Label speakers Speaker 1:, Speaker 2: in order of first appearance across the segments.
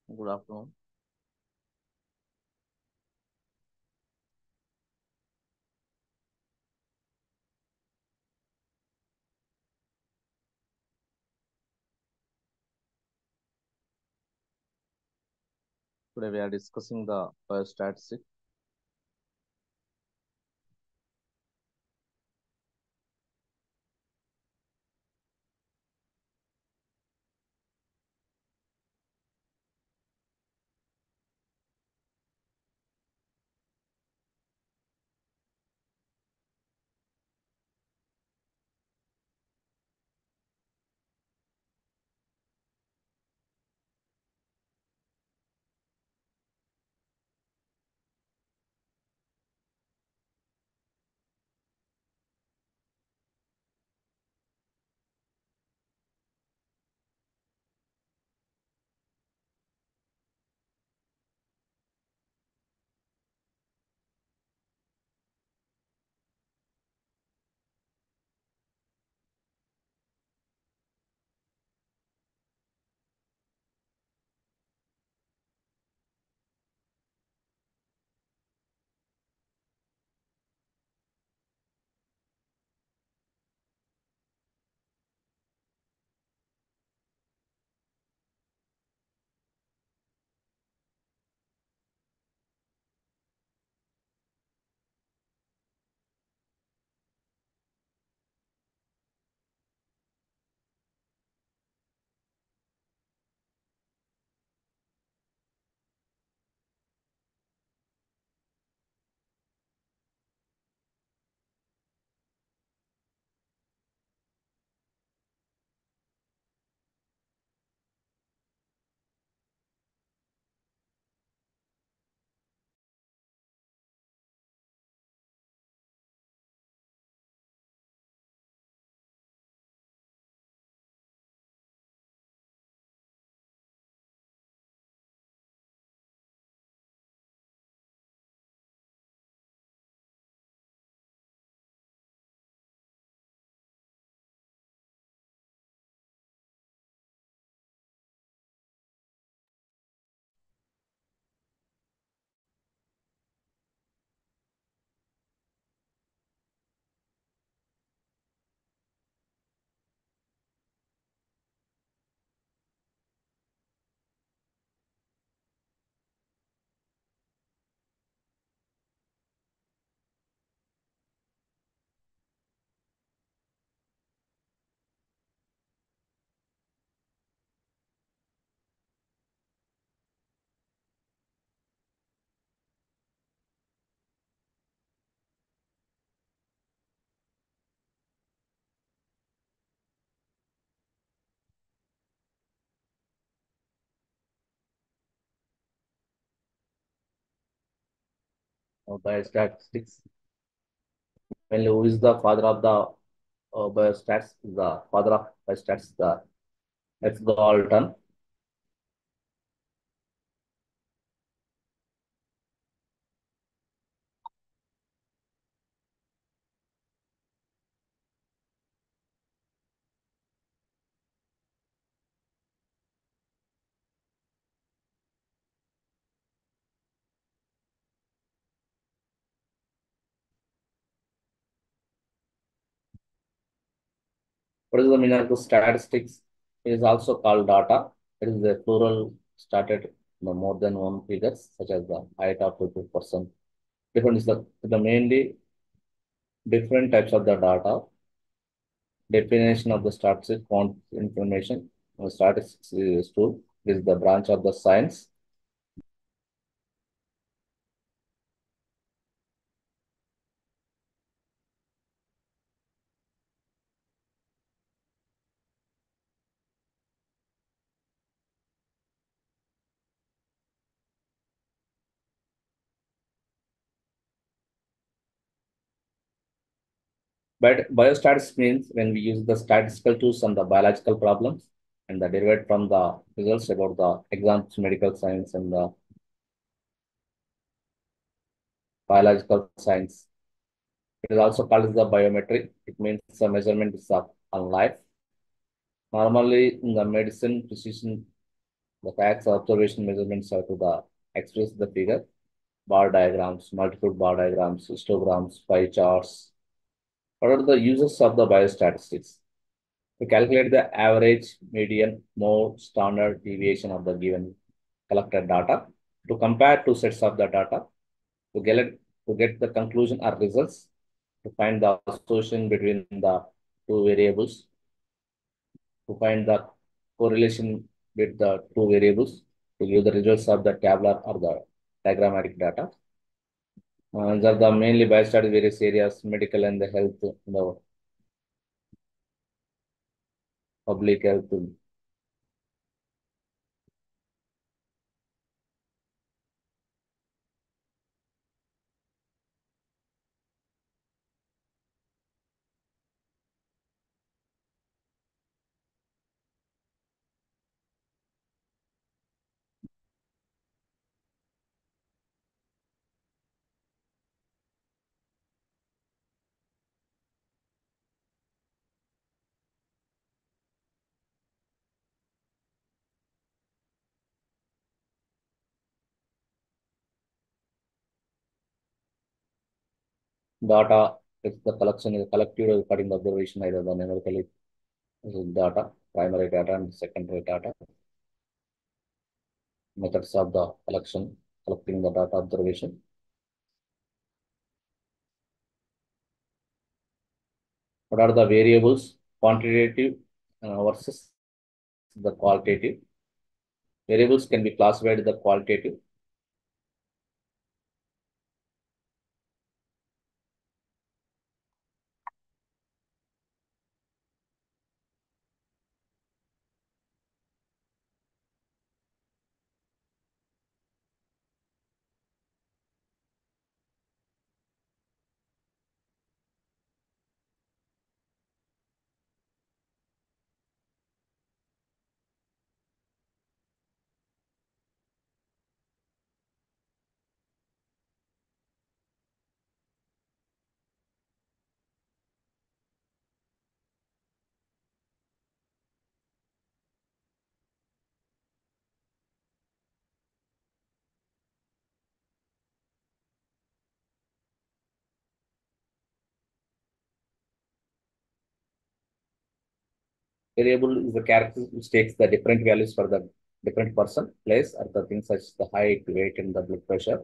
Speaker 1: Good afternoon. Today we are discussing the biostatistics. Biostatistics. Mainly, who is the father of the biostats? The father of biostats, the Galton. What is the meaning of the statistics? It is also called data. It is a plural started more than one figures, such as the height of a person. Different is the mainly different types of the data. Definition of the statistics, quant information. Statistics is tool. This is the branch of the science. But biostatistics means when we use the statistical tools on the biological problems and the derived from the results about the exams, medical science and the biological science. It is also called as the biometry. It means the measurement is of on life. Normally, in the medicine precision, the facts, observation, measurements are to the express the figure, bar diagrams, multiple bar diagrams, histograms, pie charts. What are the uses of the biostatistics? To calculate the average, median, mode, standard deviation of the given collected data, to compare two sets of the data, to get it, to get the conclusion or results, to find the association between the two variables, to find the correlation with the two variables, to give the results of the tabular or the diagrammatic data. These are the mainly biostat various areas, medical and the health, the public health. Data is the collection is collected according to observation, either the numerically data, primary data and secondary data. Methods of the collection, collecting the data observation. What are the variables? Quantitative versus the qualitative. Variables can be classified as the qualitative. Variable is the character which takes the different values for the different person, place, or the things such as the height, weight, and the blood pressure.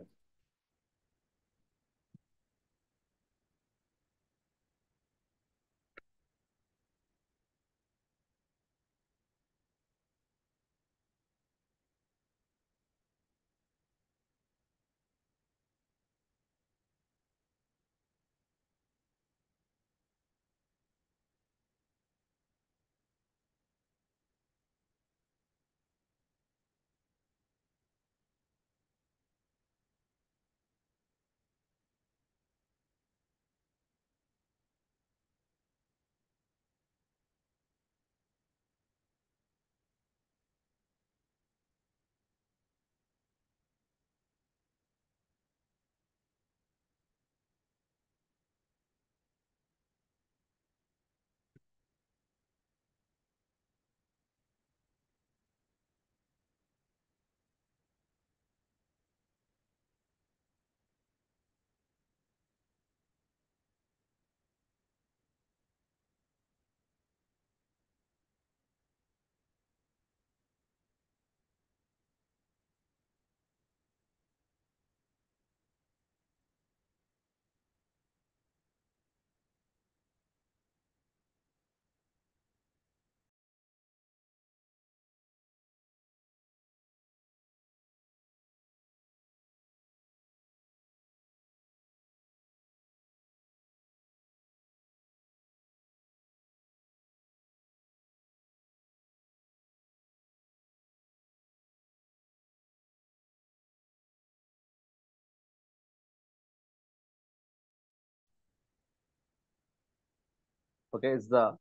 Speaker 1: Okay, is the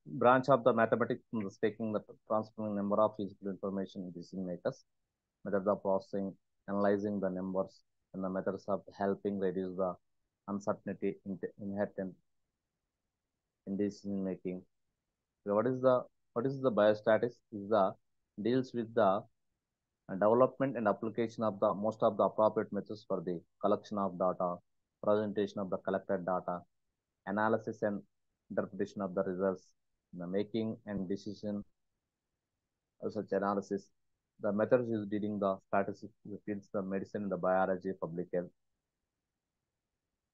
Speaker 1: branch of the mathematics from the taking the transforming number of physical information in decision makers, methods of processing, analyzing the numbers, and the methods of helping reduce the uncertainty inherent in decision making. So what is the What is the biostatics? Is the deals with the development and application of the most of the appropriate methods for the collection of data, presentation of the collected data, analysis and interpretation of the results, the making and decision of such analysis. The methods used during the statistics fields, the medicine, the biology, public health.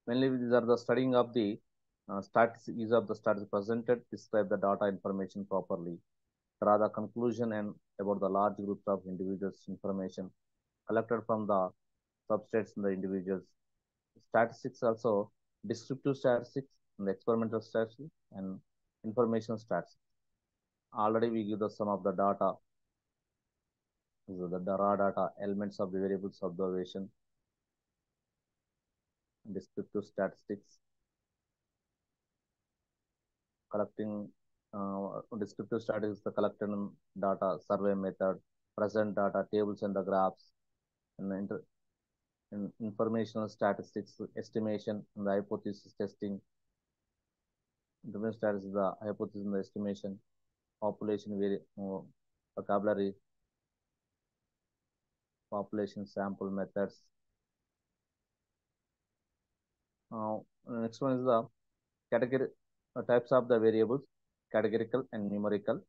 Speaker 1: Mainly, these are the studying of the statistics, use of the statistics presented, describe the data information properly, draw the conclusion and about the large groups of individuals' information collected from the subsets in the individuals. Statistics also descriptive statistics and experimental statistics and information statistics. Already we give the sum of the data, so the raw data, elements of the variables observation, descriptive statistics, collecting descriptive statistics, the collected data, survey method, present data, tables and the graphs, and informational statistics, estimation, and the hypothesis testing. Information statistics, the hypothesis and the estimation, population vocabulary, population sample methods. Next one is the category types of the variables, categorical and numerical.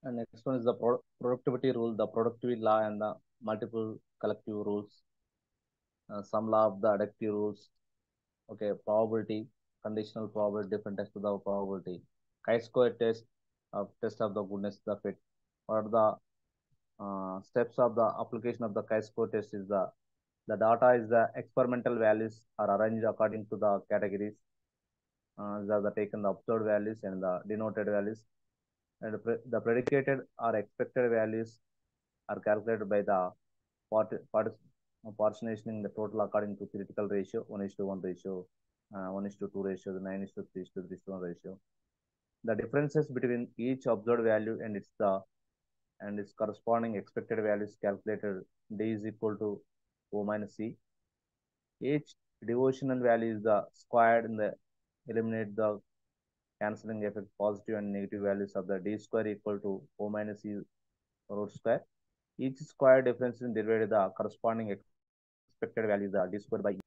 Speaker 1: And next one is the productivity rule, the productivity law, and the multiple collective rules. Some law of the adductive rules. Okay, probability, conditional probability, different tests of the probability. Chi-square test of the goodness of the fit. What are the steps of the application of the chi-square test? Is the data is the experimental values are arranged according to the categories. The taken the observed values and the denoted values, and the predicated or expected values are calculated by the partitioning the total according to critical ratio, 1:1 ratio, 1:2 ratio, the 9:3 to 3:1 ratio. The differences between each observed value and its corresponding expected values calculated d is equal to O minus C. Each devotional value is the squared in the eliminate the cancelling effect positive and negative values of the d square equal to O minus C root square. Each square difference is divided the corresponding expected value the d square by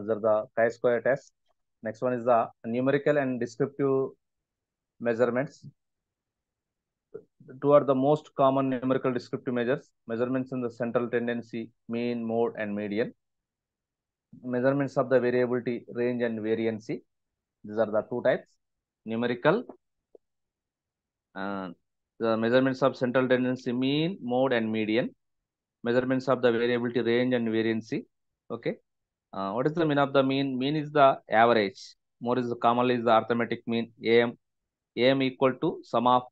Speaker 2: these are the chi-square test. Next one is the numerical and descriptive measurements. Two are the most common numerical descriptive measures: measurements in the central tendency, mean, mode, and median. Measurements of the variability, range, and variancy. These are the two types: numerical and the measurements of central tendency, mean, mode, and median. Measurements of the variability, range, and variancy. Okay. What is the mean of the mean? Mean is the average. More is the commonly is the arithmetic mean. AM equal to sum of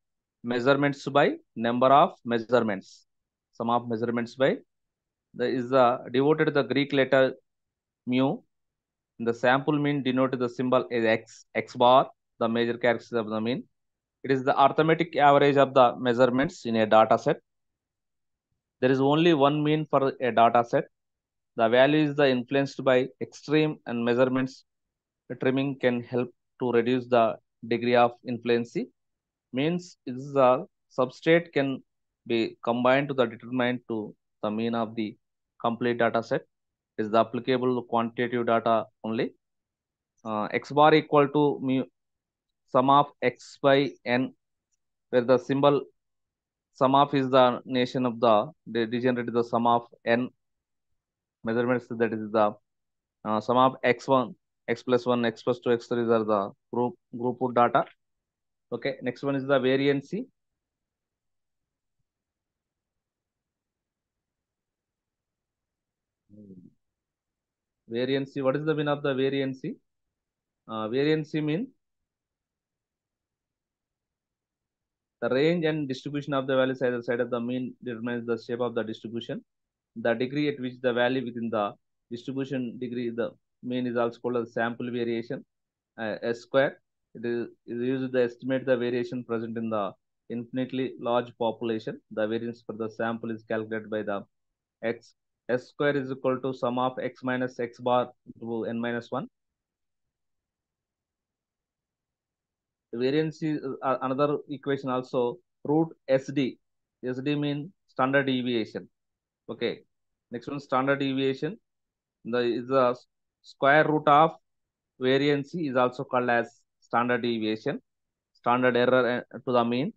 Speaker 2: measurements by number of measurements. Sum of measurements by the is the devoted to the Greek letter mu. The sample mean denoted the symbol is x bar, the major characteristics of the mean. It is the arithmetic average of the measurements in a data set. There is only one mean for a data set. The value is the influenced by extreme and measurements. Trimming can help to reduce the degree of influence. Means is the substrate can be combined to the determinant to the mean of the complete data set. Is the applicable quantitative data only. X bar equal to mu sum of x by n, where the symbol sum of is the nation of the degenerate the sum of n measurements, that is the sum of x1, x plus 1, x plus 2, x 3 are the group of data. Okay, next one is the variancy. Variancy, what is the mean of the variancy? Variancy mean the range and distribution of the values either side of the mean determines the shape of the distribution. The degree at which the value within the distribution degree, the mean is also called as sample variation, S square. It is used to estimate the variation present in the infinitely large population. The variance for the sample is calculated by the x. S square is equal to sum of x minus x bar to n minus 1. The variance is another equation also, root SD. SD mean standard deviation. Okay. Next one, standard deviation. The is the square root of variance is also called as standard deviation. Standard error to the mean.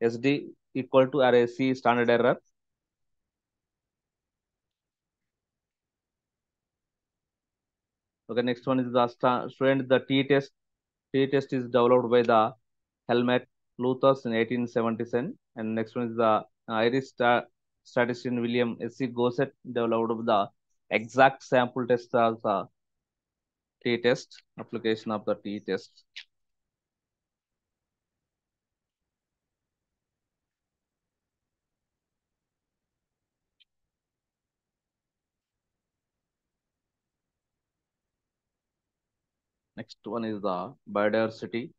Speaker 2: SD equal to RAC standard error. Okay, next one is the student the T test. T test is developed by the Helmut Luthers in 1877, and next one is the Irish statistician William S.C. Gossett developed the exact sample test as the T test, application of the T test. Next one is the biodiversity.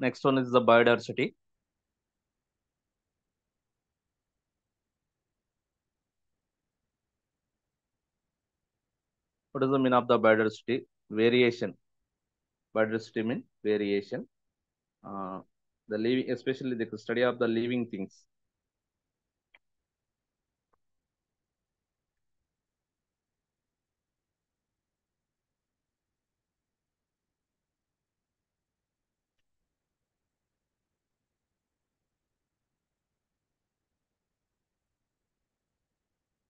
Speaker 2: Next one is the biodiversity. What is the meaning of the biodiversity? Variation. Biodiversity means variation. Uh, the living, especially the study of the living things.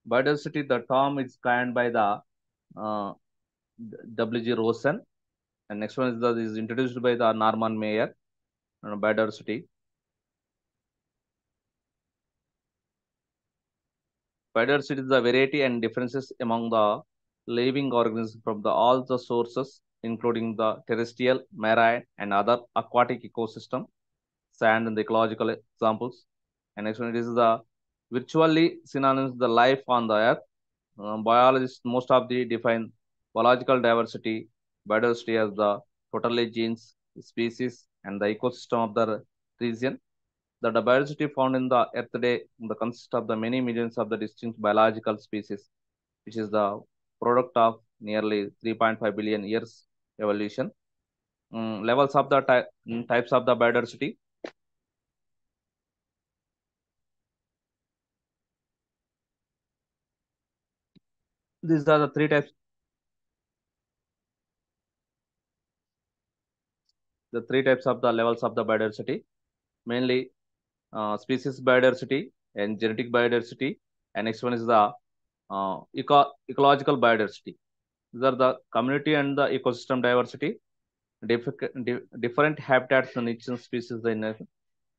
Speaker 2: Biodiversity, the term is coined by the uh, W.G. Rosen, and next one is introduced by the Norman Mayer. Biodiversity. Biodiversity is the variety and differences among the living organisms from all the sources, including the terrestrial, marine, and other aquatic ecosystem, sand and the ecological examples. And next one is the virtually synonymous the life on the earth. Biologists most of the define biological biodiversity as the totally genes, species, and the ecosystem of the region. The diversity found in the Earth today consists of the many millions of the distinct biological species, which is the product of nearly 3.5 billion years evolution. Levels of the types of the biodiversity. These are the three types. The three types of the levels of the biodiversity, mainly species biodiversity and genetic biodiversity, and next one is the ecological biodiversity. These are the community and the ecosystem diversity. Different habitats and each species in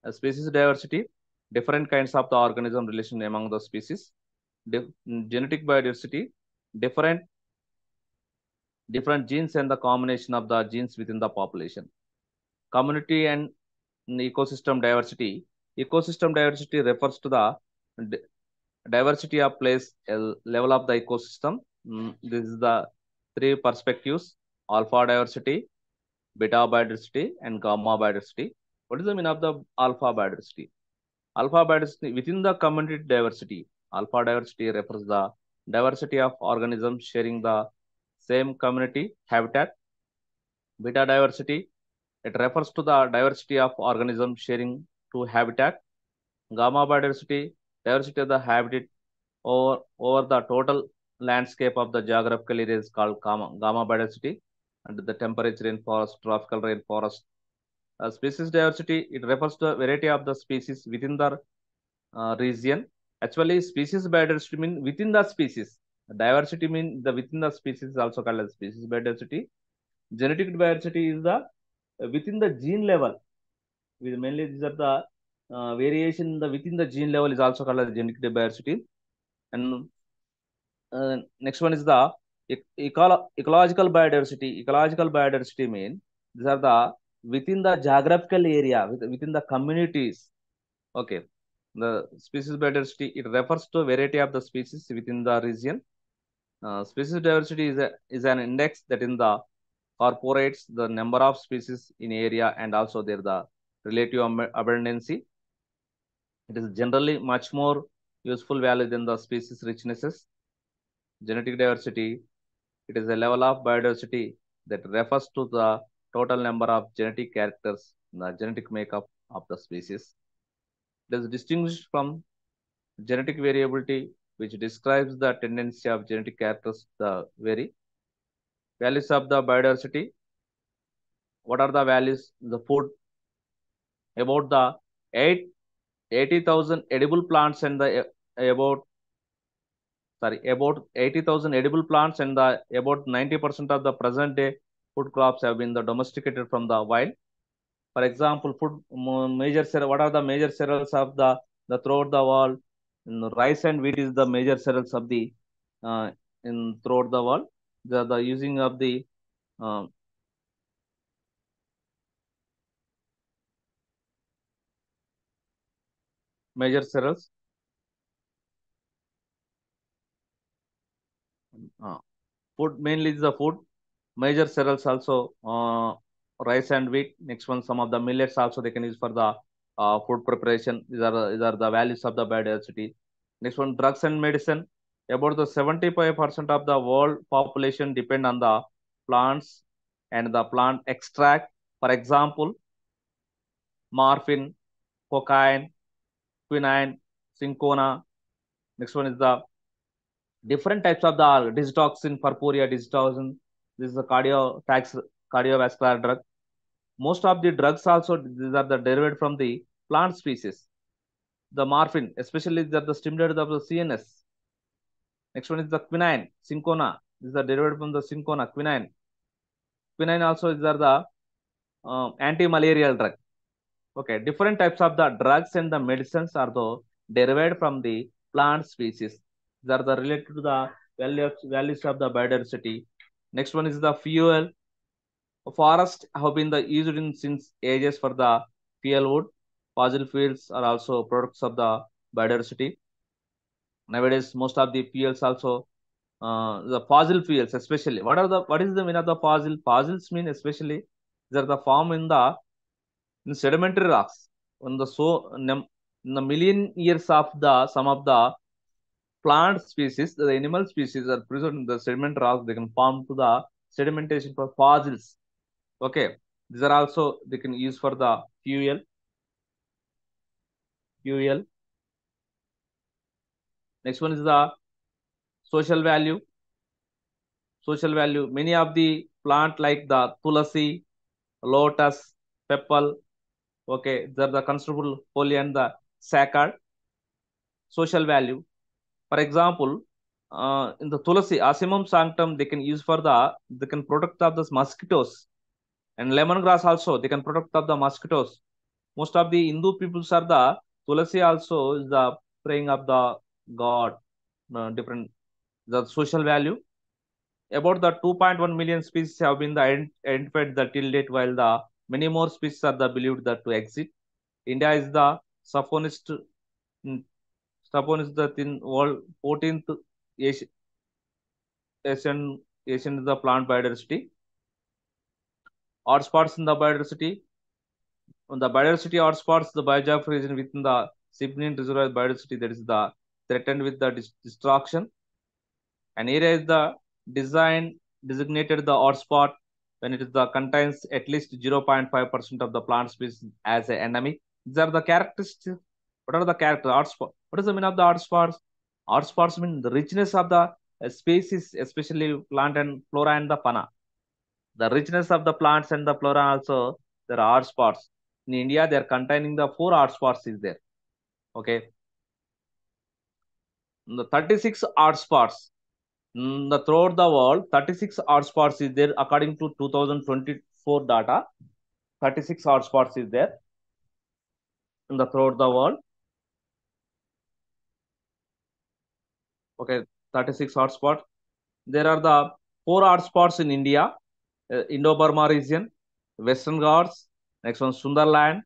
Speaker 2: species diversity, different kinds of the organism relation among the species, genetic biodiversity, different genes and the combination of the genes within the population, community and ecosystem diversity. Ecosystem diversity refers to the diversity of place level of the ecosystem. This is the three perspectives: alpha diversity, beta biodiversity, and gamma biodiversity. What is the meaning of the alpha biodiversity? Alpha biodiversity within the community diversity. Alpha diversity refers the diversity of organisms sharing the same community habitat. Beta diversity, it refers to the diversity of organisms sharing two habitat. Gamma biodiversity, diversity of the habitat over the total landscape of the geographical area is called gamma biodiversity. And the temperature rainforest, tropical rainforest. Species diversity, it refers to the variety of the species within the region. Actually, species biodiversity mean within the species. Diversity mean the within the species is also called as species biodiversity. Genetic diversity is the within the gene level. Mainly these are the variation in the within the gene level is also called as genetic diversity. And next one is the ecological biodiversity. Ecological biodiversity mean these are the within the geographical area, within the communities. Okay. The species biodiversity, it refers to a variety of the species within the region. Species diversity is an index that in the corporates the number of species in area and also there the relative abundance. It is generally much more useful value than the species richnesses. Genetic diversity, it is a level of biodiversity that refers to the total number of genetic characters in the genetic makeup of the species. It is distinguished from genetic variability, which describes the tendency of genetic characters to vary. Values of the biodiversity. What are the values? The food about the 80,000 edible plants and the about about 80,000 edible plants and the about 90% of the present day food crops have been the domesticated from the wild. For example, major cereal. What are the major cereals of the throughout the world? Rice and wheat is the major cereals of the in throughout the world. The using of the uh, major cereals. Uh, Food mainly is the food. Major cereals also. rice and wheat. Next one, some of the millets also they can use for the food preparation. These are the values of the biodiversity. Next one, drugs and medicine. About the 75% of the world population depend on the plants and the plant extract. For example, morphine, cocaine, quinine, cinchona. Next one is the different types of the digoxin, purpurea, digoxin. This is a cardiovascular drug. Most of the drugs also these are the derived from the plant species. The morphine, especially the stimulator of the CNS. Next one is the quinine, cinchona. These are derived from the cinchona, quinine. Quinine also is the anti-malarial drug. Okay, different types of the drugs and the medicines are the derived from the plant species. They are the related to the values of the biodiversity. Next one is the fuel. Forests have been the used in since ages for the fuel wood. Fossil fuels are also products of the biodiversity. Nowadays, most of the fuels also the fossil fuels, especially. What is the meaning of the fossil? Fossils mean especially they are the form in sedimentary rocks. In the in the million years of the some of the plant species, the animal species are present in the sediment rocks. They can form to the sedimentation for fossils. Okay, these are also they can use for the fuel. Next one is the social value. Social value. Many of the plant like the tulasi, lotus, peppal. Okay, they're the considerable holy and the sacred. Social value. For example, in the tulasi, asimum sanctum, they can use for they can protect of the mosquitoes, and lemongrass also they can protect of the mosquitoes. Most of the Hindu peoples are the tulasi also is the praying of the god. Different the social value. About the 2.1 million species have been identified the till date, while the many more species are the believed that to exist. India is the Safonist mm, Sapon is the thin world 14th Asian Asian is the plant biodiversity. Hotspots in the biodiversity. On the biodiversity hotspots, the biogeography region within the significant reservoir biodiversity that is the threatened with the destruction. An area is the designated the hotspot when it is the contains at least 0.5% of the plant species as an endemic. These are the characteristics. What are the character hotspot? What is the meaning of the hotspots? Hotspots mean the richness of the species, especially plant and flora and the fauna. The richness of the plants and the flora also there are hotspots. In India, they are containing the 4 hotspots is there. Okay, the 36 hotspots throughout the world, 36 hotspots is there according to 2024 data. 36 hotspots is there in the throughout the world. Okay, 36 hotspots. There are the 4 hotspots in India, Indo-Burma region, Western Ghats. Next one, Sundarland.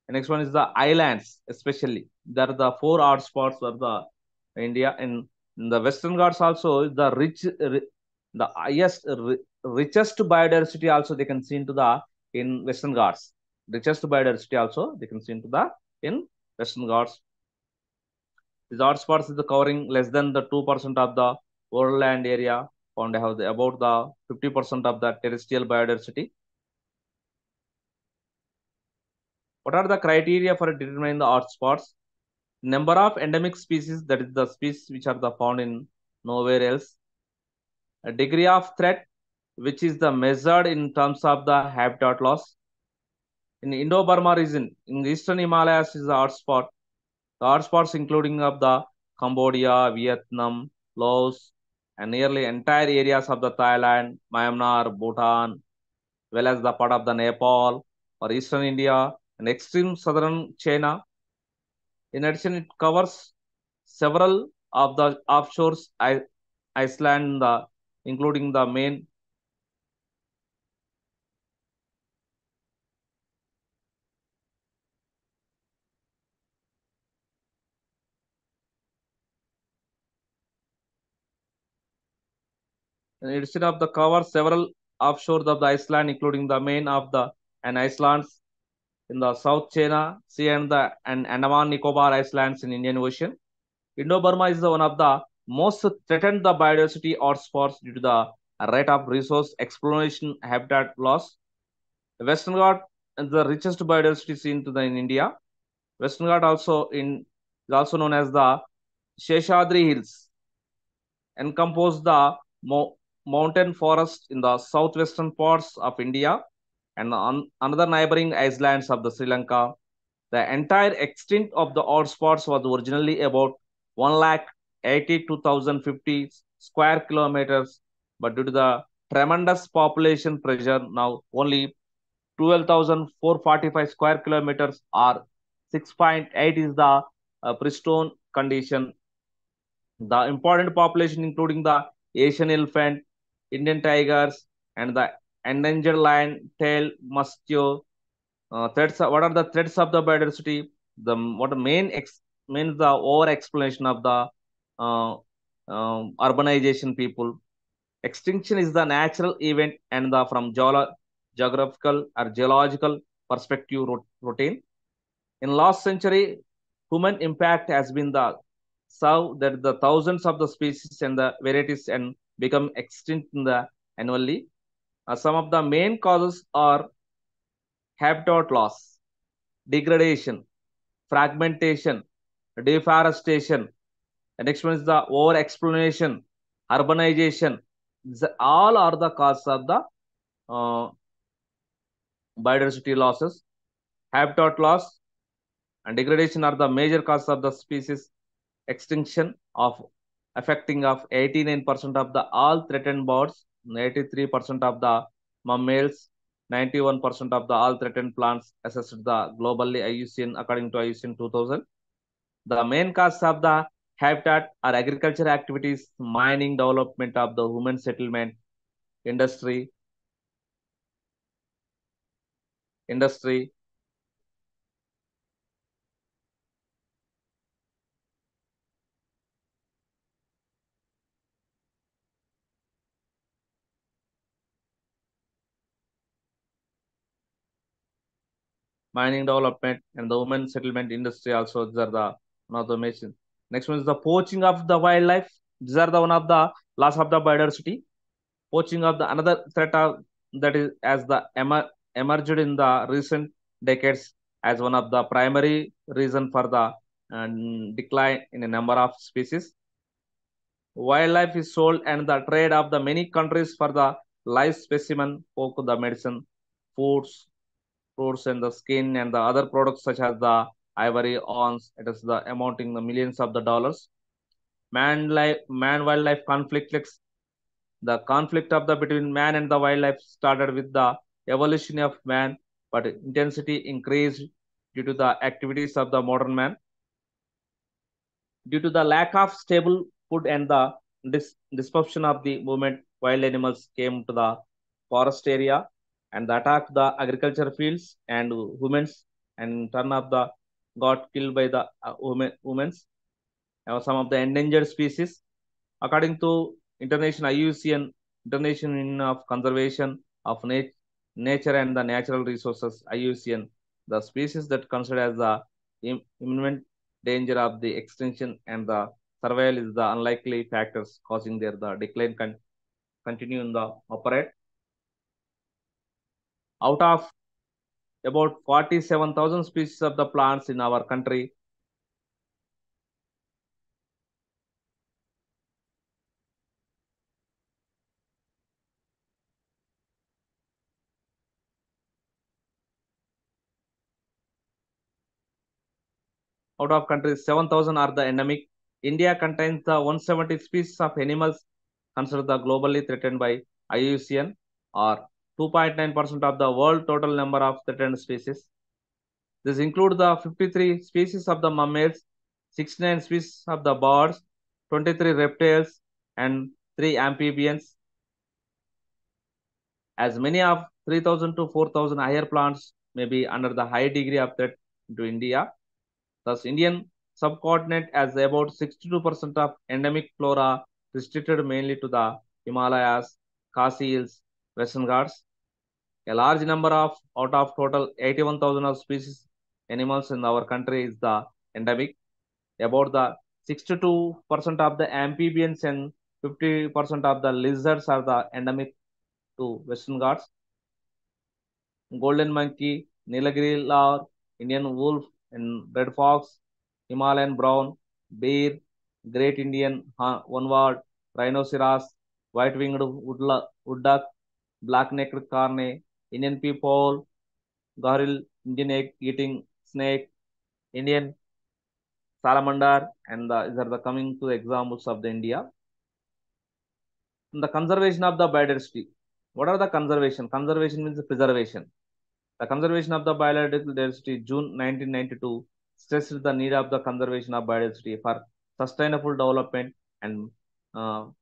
Speaker 2: The next one is the islands, especially. There are the 4 hotspots of the India. And in the Western Ghats also, the richest biodiversity also they can see into the in Western Ghats. Richest biodiversity also they can see into the in Western Ghats. These hotspots is covering less than the 2% of the world land area, and have about the 50% of the terrestrial biodiversity. What are the criteria for determining the hotspots? Number of endemic species, that is the species which are the found in nowhere else. A degree of threat, which is the measured in terms of the habitat loss. In Indo-Burma region, in the eastern Himalayas is the hotspot. The hotspots including of the Cambodia, Vietnam, Laos, and nearly entire areas of the Thailand, Myanmar, Bhutan, well as the part of the Nepal or eastern India and extreme southern China. In addition, it covers several of the offshores Iceland, including the main. In addition of the cover several offshores of the Iceland, including the main of the and islands in the South China Sea and the and Andaman Nicobar Islands in Indian Ocean. Indo-Burma is the one of the most threatened the biodiversity hotspots due to the rate of resource exploration habitat loss. The Western Ghat is the richest biodiversity seen in India. Western Ghat is also known as the Sheshadri Hills, encompass the mountain forest in the southwestern parts of India and another neighboring islands of the Sri Lanka. The entire extent of the hotspots was originally about 182,050 square kilometers, but due to the tremendous population pressure, now only 12,445 square kilometers or 6.8 is the pristine condition. The important population, including the Asian elephant, Indian tigers, and the endangered lion-tailed mosquito. What are the threats of the biodiversity? The what the main is the over explanation of the uh, urbanization people. Extinction is the natural event and the from geographical or geological perspective routine. In last century, human impact has been the so that the thousands of the species and the varieties and become extinct in the annually. Some of the main causes are habitat loss, degradation, fragmentation, deforestation. The next one is the over exploration, urbanization. All are the causes of the uh, biodiversity losses. Habitat loss and degradation are the major causes of the species extinction of affecting of 89% of the all threatened birds, 83% of the mammals, 91% of the all threatened plants assessed the globally IUCN according to IUCN 2000. The main cause of the habitat are agriculture activities, mining, development of the human settlement, industry, industry, mining development, and the human settlement industry also. These are the one of the main. Next one is the poaching of the wildlife. These are the one of the loss of the biodiversity. Poaching of the another threat of that is as the emerged in the recent decades as one of the primary reason for the decline in a number of species. Wildlife is sold and the trade of the many countries for the live specimen, poke the medicine, foods, fruits and the skin and the other products such as the ivory, owns. It is the amounting the millions of the dollars. Man wildlife conflict. The conflict of the between man and the wildlife started with the evolution of man, but intensity increased due to the activities of the modern man. Due to the lack of stable food and the disruption of the movement, wild animals came to the forest area and attacked the agriculture fields and humans and turn of the got killed by the humans. Some of the endangered species according to International IUCN, International Union of Conservation of Nature and the Natural Resources, IUCN, the species that considered as the imminent danger of the extinction and the survival is the unlikely factors causing their the decline continue in the operate. Out of about 47,000 species of the plants in our country, out of countries, 7,000 are the endemic. India contains the 170 species of animals considered the globally threatened by IUCN or 2.9% of the world total number of threatened species. This includes the 53 species of the mammals, 69 species of the birds, 23 reptiles, and 3 amphibians. As many of 3,000 to 4,000 higher plants may be under the high degree of threat to India. Thus, Indian subcontinent has about 62% of endemic flora restricted mainly to the Himalayas, Khasi Hills, Western Ghats. A large number of out of total 81,000 of species animals in our country is the endemic. About the 62% of the amphibians and 50% of the lizards are the endemic to Western Ghats. Golden monkey, Nilagiri lar, Indian wolf, and red fox, Himalayan brown, bear, great Indian onward, rhinoceros, white-winged wood duck, black-necked carne, Indian peafowl, gorilla, Indian egg-eating snake, Indian salamander, and these are the coming to examples of the India. And the conservation of the biodiversity. What are the conservation? Conservation means preservation. The conservation of the biodiversity, June 1992, stressed the need of the conservation of biodiversity for sustainable development and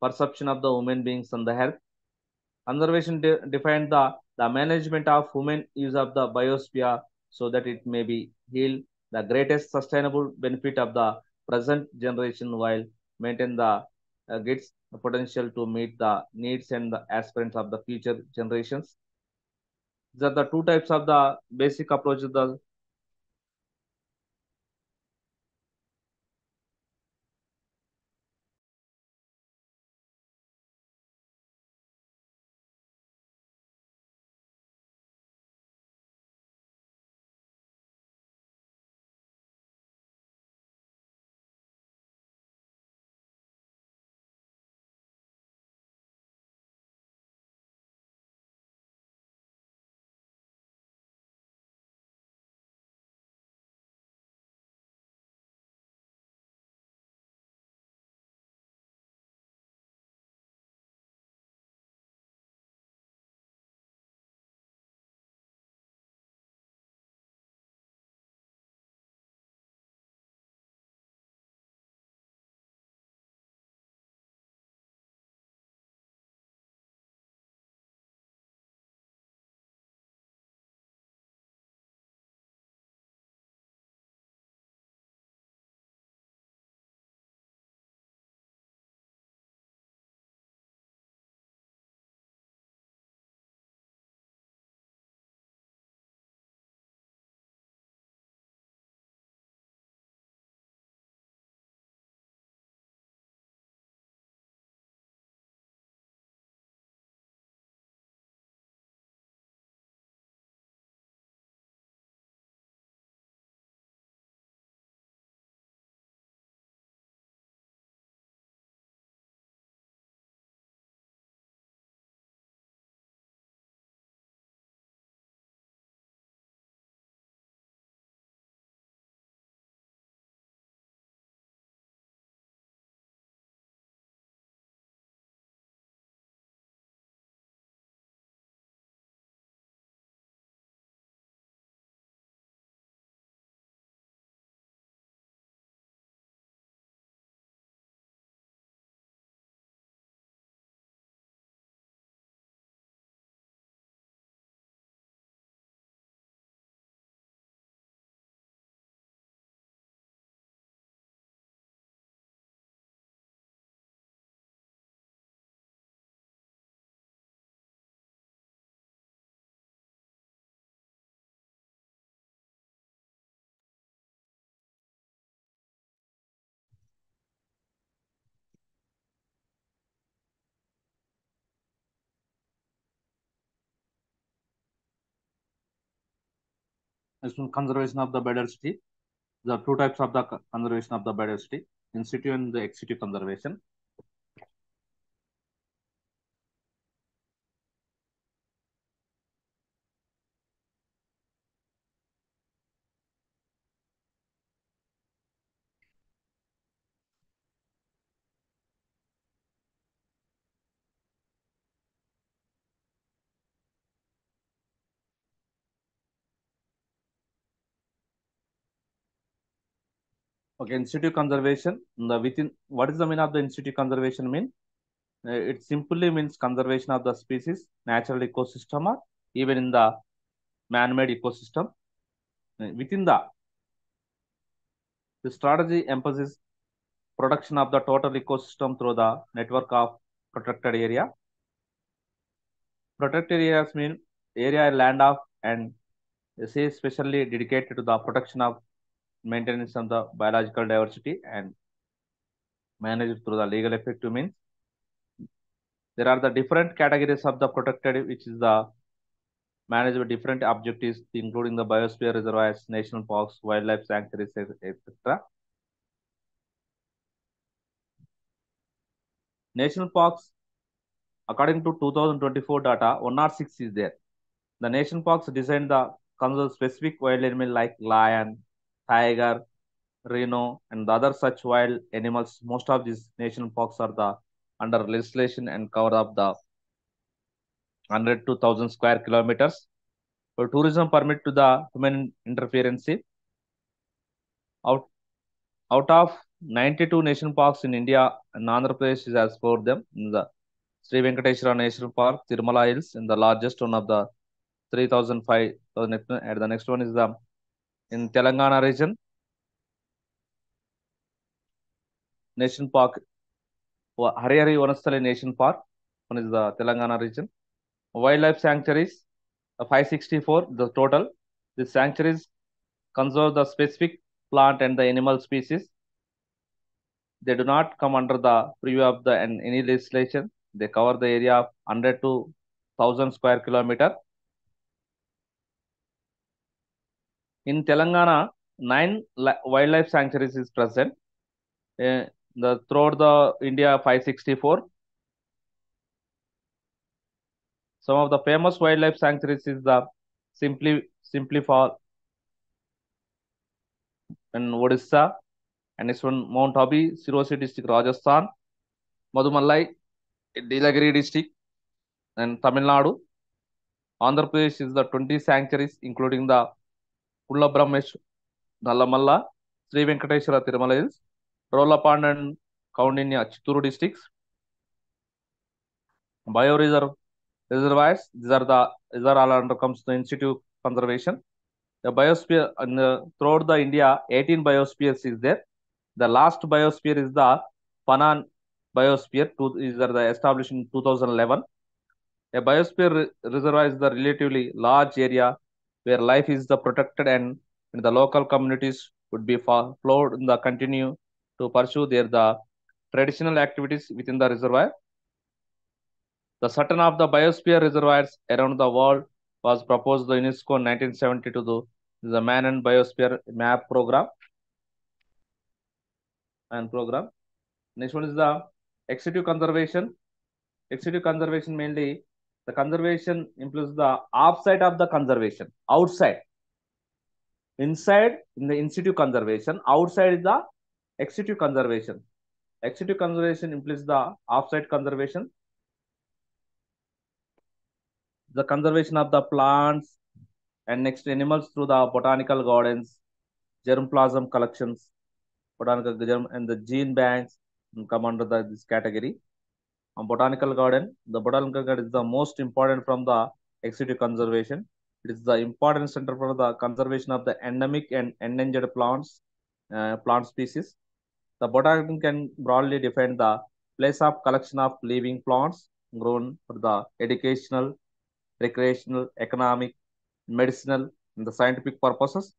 Speaker 2: perception of the human beings on the earth. Conservation defined the management of human use of the biosphere so that it may be yield the greatest sustainable benefit of the present generation while maintain the gets the potential to meet the needs and the aspirants of the future generations. These are the two types of the basic approach to the conservation of the biodiversity. There are two types of the conservation of the biodiversity: in situ and the ex situ conservation. Okay, in situ conservation. The within what is the meaning of the in situ conservation mean? It simply means conservation of the species, natural ecosystem, or even in the man-made ecosystem. Within the strategy emphasizes protection of the total ecosystem through the network of protected area. Protected areas mean area and land of and the sea is specially dedicated to the protection of maintenance of the biological diversity and managed through the legal effective means. There are the different categories of the protected, which is the managed with different objectives, including the biosphere reservoirs, national parks, wildlife sanctuaries, etc. National parks, according to 2024 data, 106 is there. The national parks designed the conserve specific wild animals like lion, tiger, rhino, and the other such wild animals. Most of these national parks are the under legislation and cover up the 100 to 1000 square kilometers. For tourism permit to the human interference, out out of 92 national parks in India, and Andhra Pradesh is as for them. In the Sri Venkateswara National Park, Tirumala Hills, in the largest one of the 3005. So and the next one is the in Telangana region, National Park, Harihari Vanastali National Park. One is the Telangana region. Wildlife sanctuaries, 564, the total. The sanctuaries conserve the specific plant and the animal species. They do not come under the preview of the any legislation. They cover the area of 100 to 1000 square kilometer. In Telangana, 9 wildlife sanctuaries is present. The throughout the India 564. Some of the famous wildlife sanctuaries is the Simplifal in Odisha, and this one Mount Abu, Sirosi district, Rajasthan, Madhumalai, Nilagiri district, and Tamil Nadu. Andhra Pradesh is the 20 sanctuaries, including the Pulla Brahmesh, Nallamalla, Sri Venkateswara Tirumala Hills, Rollapand and Kaundinya, Chitturu districts. Bioreserve reservoirs, these are all under comes the Institute Conservation. The biosphere throughout the India, 18 biospheres is there. The last biosphere is the Panan biosphere, is established in 2011. A biosphere reservoir is the relatively large area where life is the protected and the local communities would be flowed in the continue to pursue the traditional activities within the reservoir. The certain of the biosphere reservoirs around the world was proposed the UNESCO in 1972 to the Man and Biosphere Map program. Next one is the executive conservation. Executive conservation mainly the conservation implies the offside of the conservation, outside. Inside in the institute conservation, outside is the executive conservation. Executive conservation implies the offside conservation. The conservation of the plants and next animals through the botanical gardens, germplasm collections, botanical germ and the gene banks come under this category. Botanical garden, the botanical garden is the most important from the executive conservation. It is the important center for the conservation of the endemic and endangered plants, plant species. The botanical can broadly define the place of collection of living plants grown for the educational, recreational, economic, medicinal, and the scientific purposes.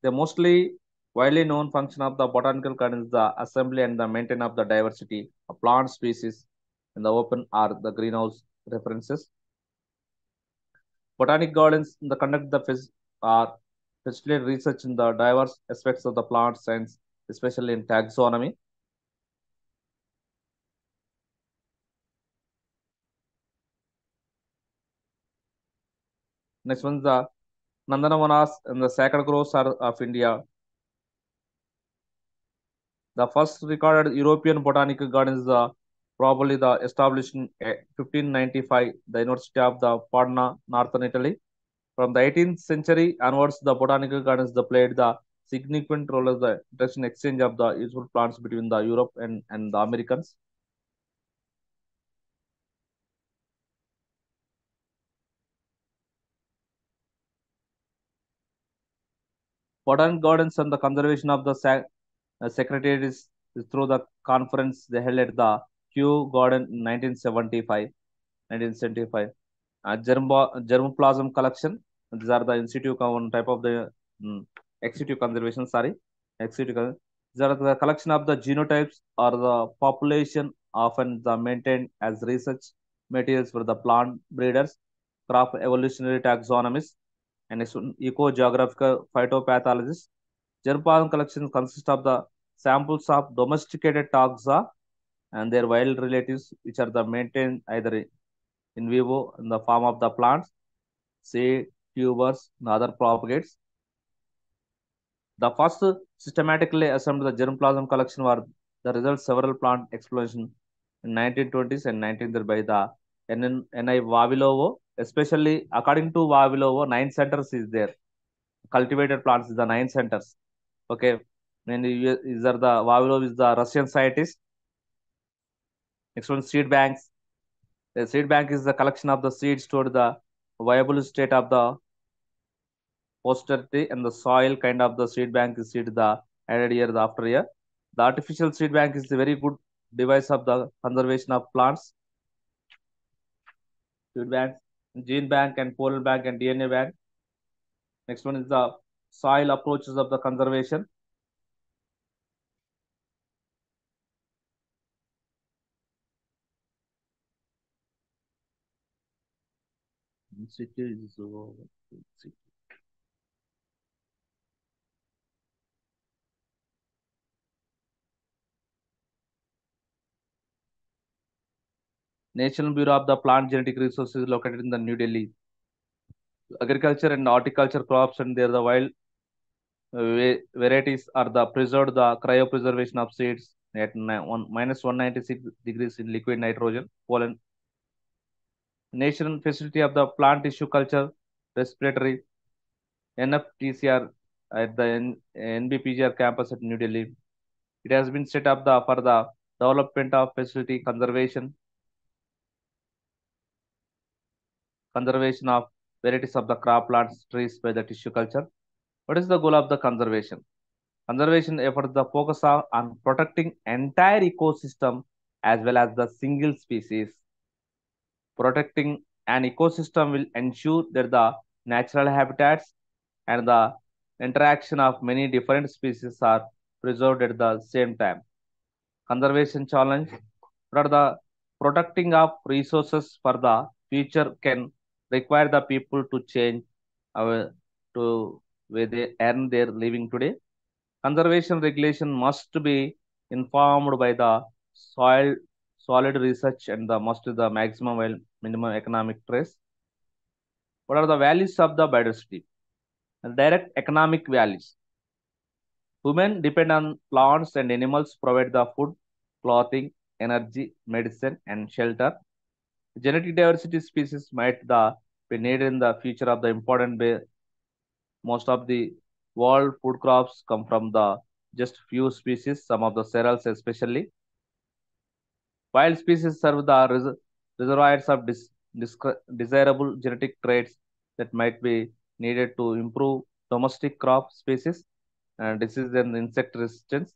Speaker 2: The mostly widely known function of the botanical garden is the assembly and the maintenance of the diversity of plant species in the open are the greenhouse references. Botanic gardens in the conduct the are facilitate research in the diverse aspects of the plant science, especially in taxonomy. Next one is the Nandana and the sacred groves are of India. The first recorded European botanical garden is probably the established in 1595, the University of the Padna, northern Italy. From the 18th century onwards, the botanical gardens played the significant role as the interesting exchange of the useful plants between the Europe and the Americans. Botanic gardens and the conservation of the secretariat is through the conference they held at the Kew Garden in 1975. germplasm collection. These are the in situ one type of the ex situ conservation. Sorry, ex situ. These are the collection of the genotypes or the population, often the maintained as research materials for the plant breeders, crop evolutionary taxonomists, and eco-geographical phytopathologists. Germplasm collection consists of the samples of domesticated taxa and their wild relatives, which are the maintained either in vivo in the form of the plants, seed, tubers, and other propagates. The first systematically assembled the germplasm collection were the results several plant exploration in 1920s and 1930s by the N.I. Vavilovo. Especially according to Vavilovo, 9 centers is there. Cultivated plants is the 9 centers. Okay. And these are the Vavilov is the Russian scientist. Next one, seed banks. The seed bank is the collection of the seeds stored the viable state of the posterity, and the soil kind of the seed bank is seed the added year after year. The artificial seed bank is a very good device of the conservation of plants. Seed banks, gene bank and pollen bank and DNA bank. Next one is the soil approaches of the conservation. National Bureau of the Plant Genetic Resources located in the New Delhi. Agriculture and horticulture crops and their the wild varieties are the preserved the cryopreservation of seeds at minus 196 degrees in liquid nitrogen. Pollen. National facility of the plant tissue culture respiratory NFTCR at the NBPGR campus at New Delhi. It has been set up for the development of facility conservation of varieties of the crop plants trees by the tissue culture. What is the goal of the conservation? Conservation efforts the focus on protecting entire ecosystem as well as the single species. Protecting an ecosystem will ensure that the natural habitats and the interaction of many different species are preserved at the same time. Conservation challenge for the protecting of resources for the future can require the people to change to where they earn their living today. Conservation regulation must be informed by the soil solid research and the must the maximum while minimum economic trace. What are the values of the biodiversity? Direct economic values. Women depend on plants and animals provide the food, clothing, energy, medicine, and shelter. Genetic diversity species might be needed in the future of the important way. Most of the world food crops come from the just few species, some of the cereals especially. Wild species serve the reservoirs of desirable genetic traits that might be needed to improve domestic crop species and disease and insect resistance.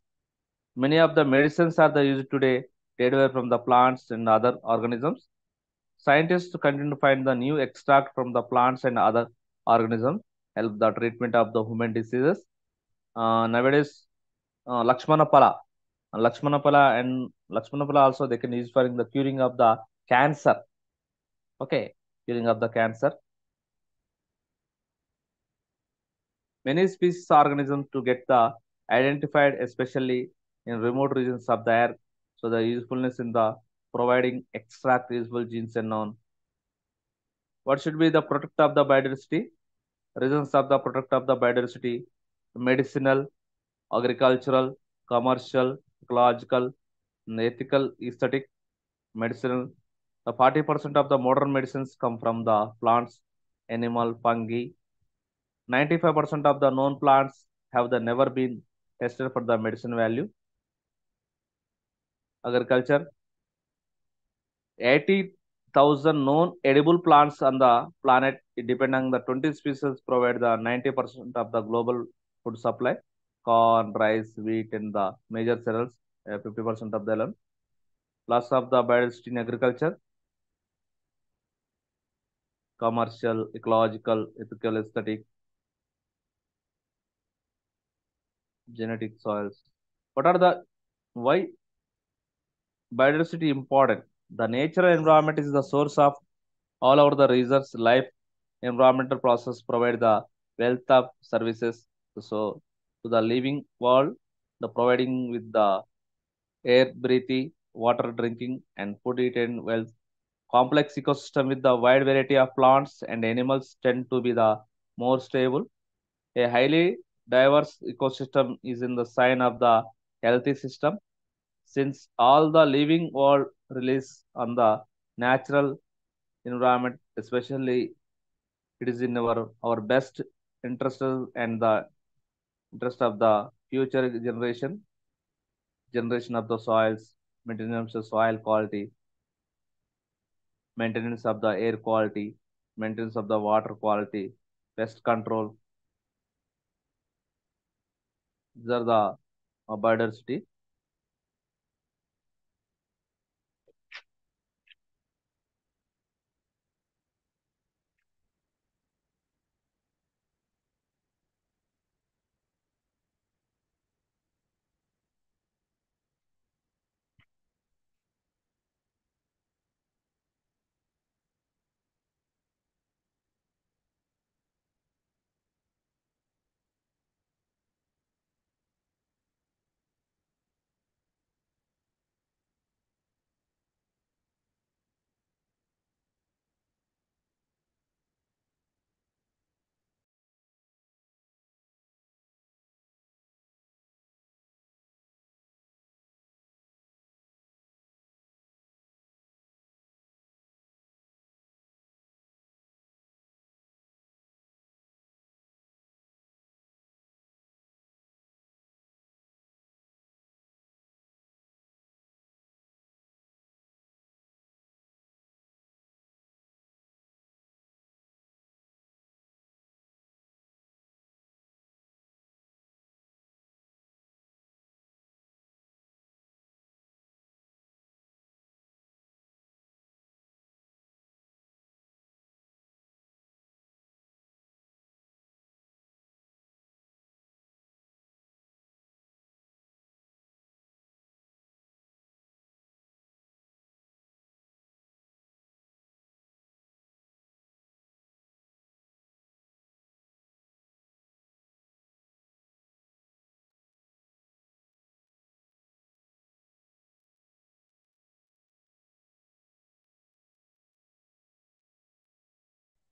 Speaker 2: Many of the medicines are the used today derived from the plants and other organisms. Scientists continue to find the new extract from the plants and other organisms, help the treatment of the human diseases. Nowadays, Lakshmana Pala. Lakshmana Pala also they can use for in the curing of the cancer. Okay, curing of the cancer. Many species organisms to get the identified, especially in remote regions of the earth. So the usefulness in the providing extract useful genes and known. What should be the product of the biodiversity? Reasons of the product of the biodiversity: medicinal, agricultural, commercial, ecological, and ethical, aesthetic, medicinal. The 40% of the modern medicines come from the plants, animal, fungi. 95% of the known plants have the never been tested for the medicine value. Agriculture, 80,000 known edible plants on the planet, depending on the 20 species, provide the 90% of the global food supply. Corn, rice, wheat, and the major cereals, 50% of the land. Loss of the biodiversity in agriculture. commercial, ecological, ethical, aesthetic, genetic soils. What are the why biodiversity important? The natural environment is the source of all over the reasons life environmental process provide the wealth of services so to the living world, the providing with the air breathing, water drinking, and food eaten well. Complex ecosystem with the wide variety of plants and animals tend to be the more stable. A highly diverse ecosystem is in the sign of the healthy system since all the living world relies on the natural environment, especially it is in our best interest and the interest of the future generation of the soils, maintenance of soil quality, maintenance of the air quality, maintenance of the water quality, pest control. These are the biodiversity.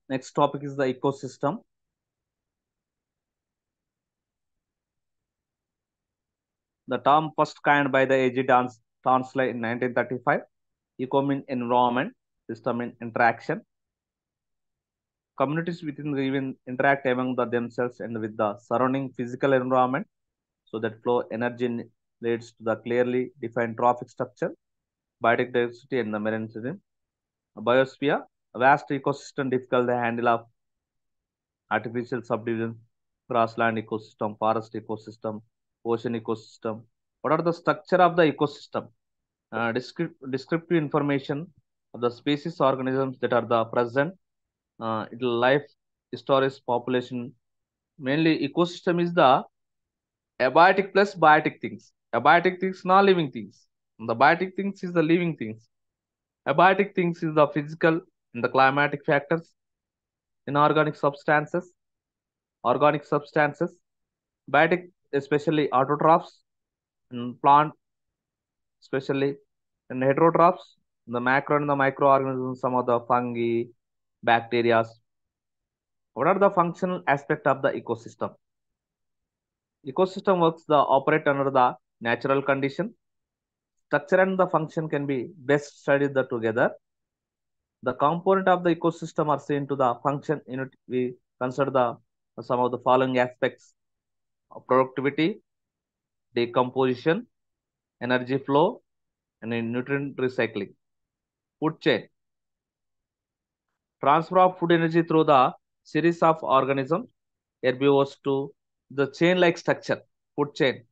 Speaker 2: Next topic is the ecosystem. The term first coined by the A.G. Tansley in 1935. Eco mean environment, system in interaction. Communities within the even interact among themselves and with the surrounding physical environment so that flow energy leads to the clearly defined trophic structure, biotic diversity, and the marine system. A biosphere, a vast ecosystem difficult to handle of artificial subdivision, grassland ecosystem, forest ecosystem, ocean ecosystem. What are the structure of the ecosystem? Descriptive information of the species organisms that are the present, life, stories, population. Mainly, ecosystem is the abiotic plus biotic things. Abiotic things, not living things. The biotic things is the living things. Abiotic things is the physical and the climatic factors, inorganic substances, organic substances, biotic especially autotrophs, and plant especially, and heterotrophs, the macro and the microorganisms, some of the fungi, bacteria. What are the functional aspect of the ecosystem? Ecosystem works the operate under the natural condition. Structure and the function can be best studied the together. The component of the ecosystem are seen to the function in it. We consider the some of the following aspects: productivity, decomposition, energy flow, and in nutrient recycling. Food chain, transfer of food energy through the series of organisms, herbivores to the chain-like structure, food chain,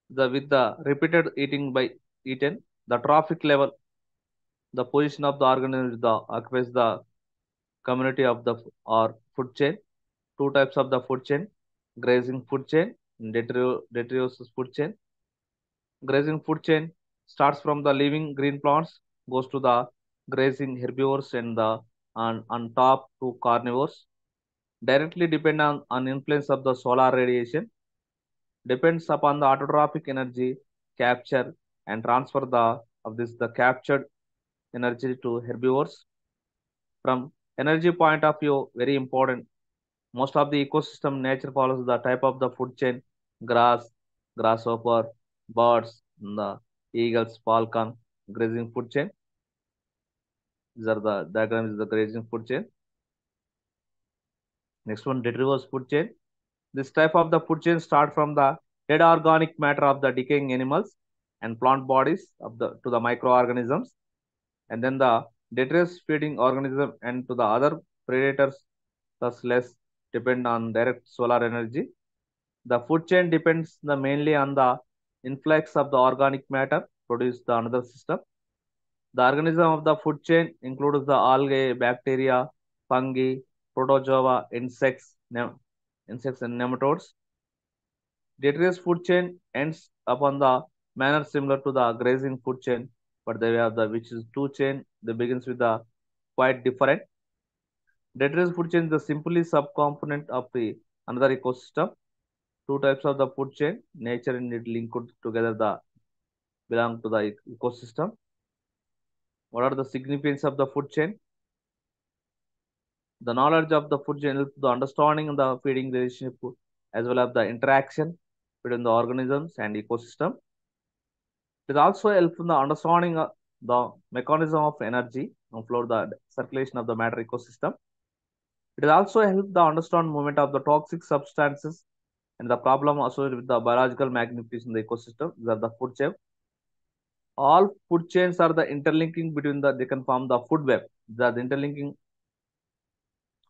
Speaker 2: the with the repeated eating by eaten, the trophic level, the position of the organism the occupies the community of the or food chain. Two types of the food chain: grazing food chain and detritus food chain. Grazing food chain starts from the living green plants, goes to the grazing herbivores and the on top to carnivores. Directly depend on influence of the solar radiation, depends upon the autotrophic energy capture and transfer of this the captured energy to herbivores. From energy point of view, very important. Most of the ecosystem nature follows the type of the food chain: grass, grasshopper, birds, the eagles, falcon, grazing food chain. These are the diagram is the grazing food chain. Next one, detritus food chain. This type of the food chain start from the dead organic matter of the decaying animals and plant bodies of the to the microorganisms, and then the detritus feeding organism and to the other predators, thus less depend on direct solar energy. The food chain depends mainly on the influx of the organic matter produced the another system. The organism of the food chain includes the algae, bacteria, fungi, protozoa, insects and nematodes. Detritus food chain ends upon the manner similar to the grazing food chain, but they have the which is two chain. They begins with the quite different. Detritus food chain is the simply subcomponent of the another ecosystem. Two types of the food chain, nature and it linked together the belong to the ecosystem. What are the significance of the food chain? The knowledge of the food chain helps the understanding of the feeding relationship as well as the interaction between the organisms and ecosystem. It also helps in the understanding of the mechanism of energy flow the circulation of the matter ecosystem. It also helps the understand movement of the toxic substances and the problem associated with the biological magnification in the ecosystem. These are the food chain. All food chains are the interlinking between the they can form the food web. The interlinking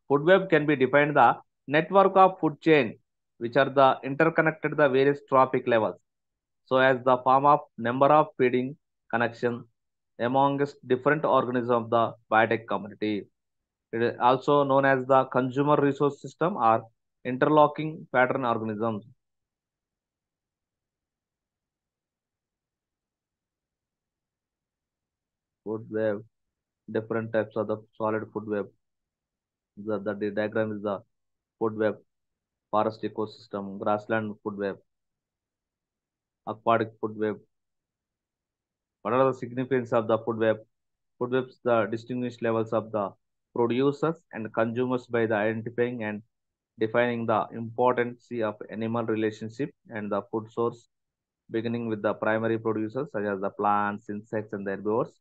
Speaker 2: food web can be defined the network of food chain which are the interconnected the various trophic levels. So as the form of number of feeding connection amongst different organisms of the biotech community. It is also known as the consumer resource system or interlocking pattern organisms. Food web, different types of the solid food web. The diagram is the food web, forest ecosystem, grassland food web, aquatic food web. What are the significance of the food web? Food webs the distinguished levels of the producers and consumers by the identifying and defining the importance of animal relationship and the food source, beginning with the primary producers such as the plants, insects, and the herbivores.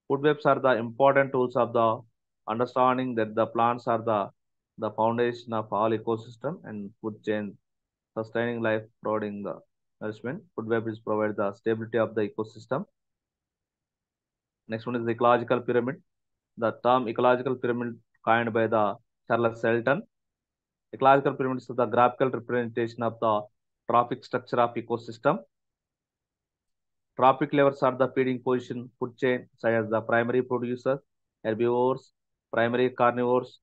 Speaker 2: Food webs are the important tools of the understanding that the plants are the foundation of all ecosystem and food chain, sustaining life, providing the nourishment. Food web is provide the stability of the ecosystem. Next one is the ecological pyramid. The term ecological pyramid coined by the Charles Shelton. Ecological pyramid is the graphical representation of the trophic structure of ecosystem. Trophic levels are the feeding position food chain, such as the primary producers, herbivores, primary carnivores.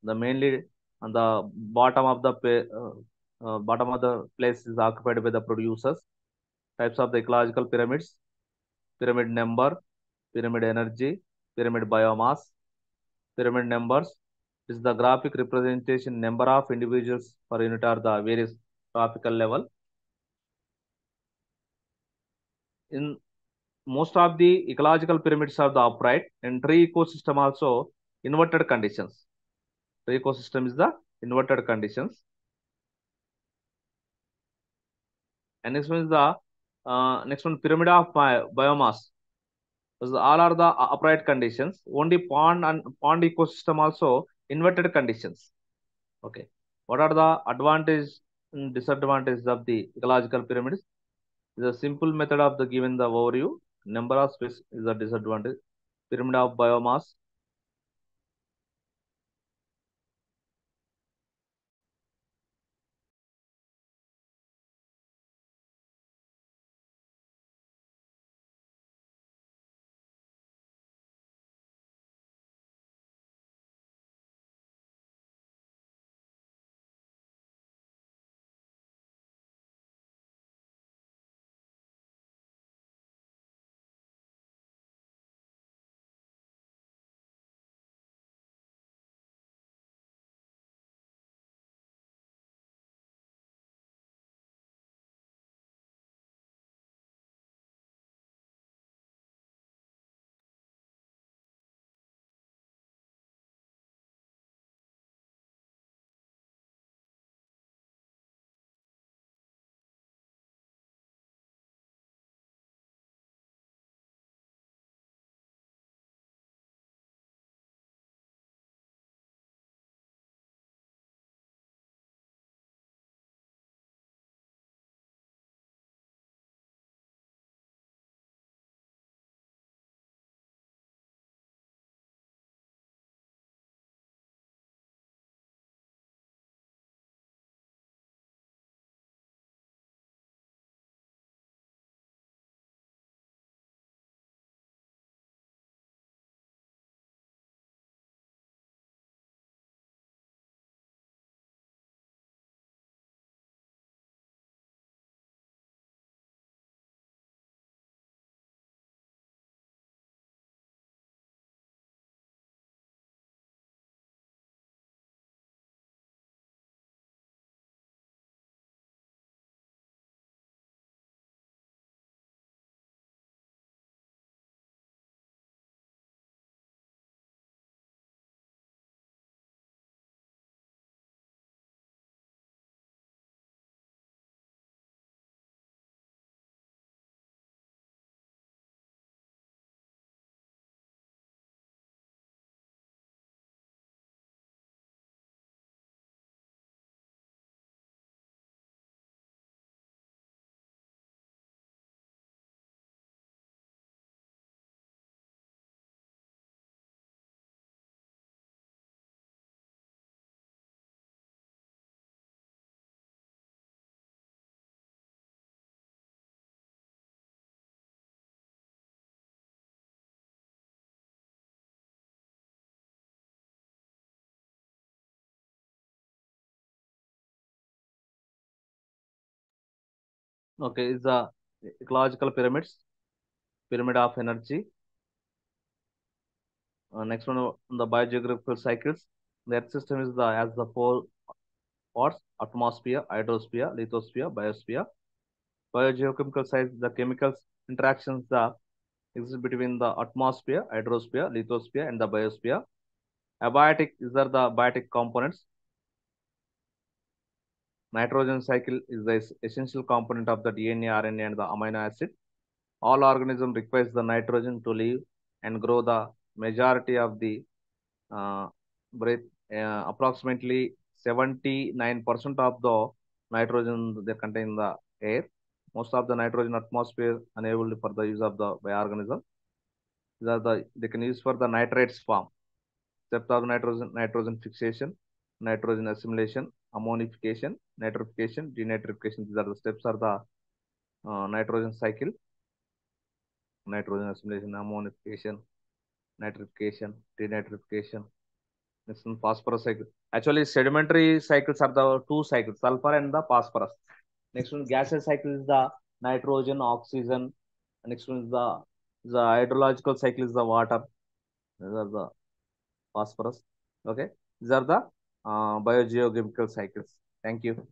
Speaker 2: The mainly on the bottom of the place is occupied by the producers. Types of the ecological pyramids: pyramid number, pyramid energy, pyramid biomass. Pyramid numbers is the graphic representation number of individuals per unit or the various trophical level. In most of the ecological pyramids are the upright and tree ecosystem also inverted conditions. Tree ecosystem is the inverted conditions. And next one is the next one pyramid of biomass. So all are the upright conditions. Only pond ecosystem also inverted conditions. Okay. What are the advantage and disadvantages of the ecological pyramids? Is a simple method of the given the overview. Number of space is a disadvantage. Pyramid of biomass. Okay, is the ecological pyramids, pyramid of energy. Next one, the biogeographical cycles. The Earth system is the has the four parts: atmosphere, hydrosphere, lithosphere, biosphere. Biogeochemical cycles, the chemicals interactions that exist between the atmosphere, hydrosphere, lithosphere, and the biosphere. Abiotic, these are the biotic components. Nitrogen cycle is the essential component of the DNA, RNA, and the amino acid. All organisms requires the nitrogen to live and grow. The majority of the uh, breath, approximately 79% of the nitrogen they contain in the air. Most of the nitrogen atmosphere unable for the use of the bioorganism. These are they can use for the nitrates form. Steps of nitrogen fixation, nitrogen assimilation, ammonification, nitrification, denitrification. These are the steps of the nitrogen cycle: nitrogen assimilation, ammonification, nitrification, denitrification. Next one, phosphorus cycle. Actually, sedimentary cycles are the two cycles, sulfur and the phosphorus. Next one, gaseous cycle is the nitrogen, oxygen. Next one is the hydrological cycle is the water. These are the phosphorus. Okay, these are the biogeochemical cycles. Thank you.